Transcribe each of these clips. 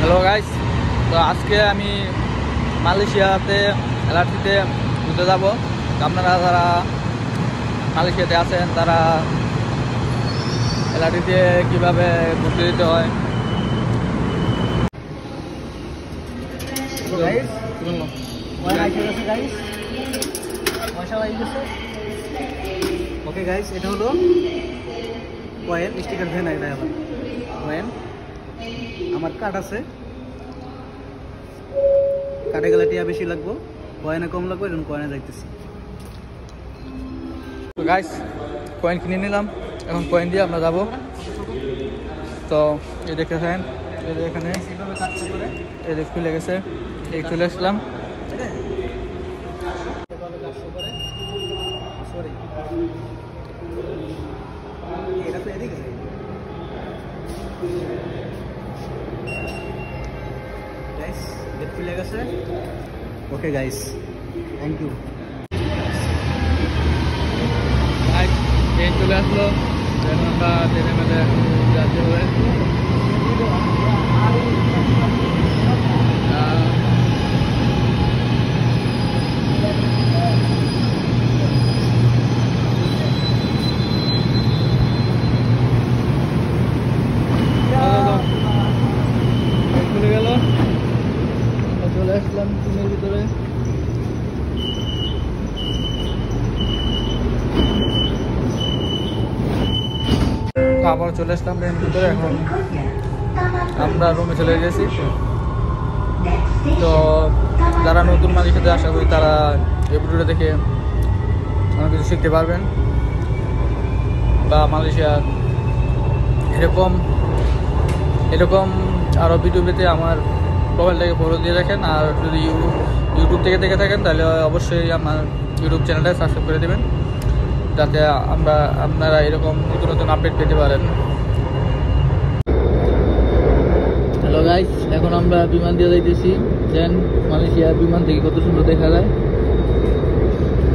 Hello guys, তো আজকে আমি মালয়েশিয়াতে এলআরটিতে ঘুরতে যাব। আপনারা যারা মালয়েশিয়াতে আছেন তারা এলআরটিতে কীভাবে ঘুরতে যেতে হয় ওকে গাইস, এটা হলো কয়েন স্টিকার ভ্যান। এটা আবার কয়েন আমার কার্ড আছে, কার্ডে গেলে টিয়া বেশি লাগবো, কয়েনে কম লাগবে, এরকম কয়েনে যাইতেছি। তো গাইস, কয়েন কিনে নিলাম, এখন কয়েন দিয়ে আমরা যাব। তো এই দেখেছেন, এই এখানে এই দেখ খুলে গেছে, এই চলে আসলাম। খুলে গেছে। Okay guys, thank you. Train চলে আসলো, এখন আমরা ট্রেনের মধ্যে যাচ্ছি হবে। চলে গেল, চলে আসলাম ট্রেনের ভিতরে। আবার চলে আসলাম ট্রেনের ভিতরে, এখন আমরা রুমে চলে গেছি। তো যারা নতুন মালয়েশিয়াতে আশা করি তারা এই ভিডিওটা দেখে অনেক কিছু শিখতে পারবেন, বা মালয়েশিয়া এরকম আরও ভিডিও পেতে আমার প্রোফাইলটাকে ফলো দিয়ে রাখেন। আর যদি ইউটিউব থেকে দেখে থাকেন তাহলে অবশ্যই আমার ইউটিউব চ্যানেলটা সাবস্ক্রাইব করে দেবেন, যাতে আপনারা এরকম নতুন নতুন আপডেট পেতে পারেন। হ্যালো গাইস, এখন আমরা বিমান দিয়ে যাইতেছি। দেন মালয়েশিয়া বিমান থেকে কত সুন্দর দেখা যায়।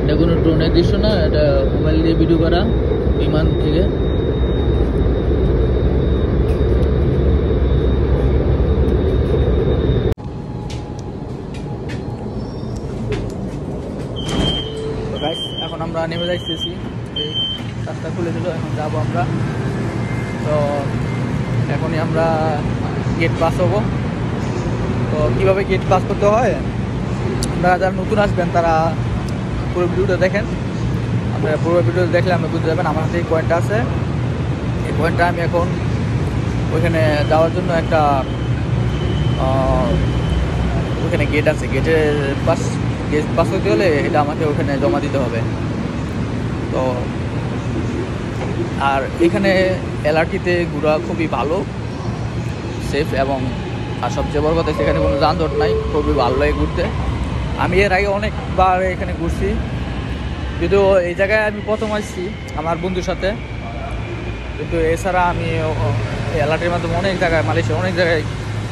এটা কোনো ড্রোনের দৃশ্য না, এটা মোবাইল দিয়ে ভিডিও করা বিমান থেকে। এখন আমরা নেমে যাইতেছি, এই রাস্তা খুলে দিল, এখন যাবো আমরা। তো এখনই আমরা গেট পাস হবো। তো কীভাবে গেট পাস করতে হয়, আপনারা যারা নতুন আসবেন তারা পুরো ভিডিওটা দেখেন। আপনারা পুরো ভিডিও দেখলে আপনি বুঝতে যাবেন। আমার হাতে এই পয়েন্টটা আছে, এই পয়েন্টটা আমি এখন ওইখানে যাওয়ার জন্য একটা ওইখানে গেট আছে, গেট পাস করতে হলে এটা আমাকে ওখানে জমা দিতে হবে। তো আর এখানে এলআরটিতে ঘোরা খুবই ভালো, সেফ, এবং আর সবচেয়ে বড় কথা সেখানে কোনো যানজট নাই, খুবই ভালো লাগে ঘুরতে। আমি এর আগে অনেকবার এখানে ঘুরছি, যদিও এই জায়গায় আমি প্রথম আসছি আমার বন্ধুর সাথে, কিন্তু এছাড়া আমি এলআরটির মাধ্যমে অনেক জায়গায়, মালয়েশিয়া অনেক জায়গায়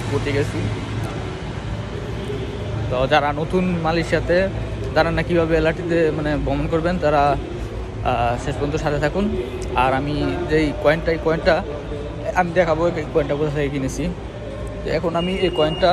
ঘুরতে গেছি। তো যারা নতুন মালয়েশিয়াতে, তারা না কীভাবে এলআরটিতে মানে ভ্রমণ করবেন, তারা শেষ পর্যন্ত সাথে থাকুন। আর আমি যেই কয়েনটা আমি দেখাবো এই কয়েনটা কোথা থেকে কিনেছি। তো এখন আমি এই কয়েনটা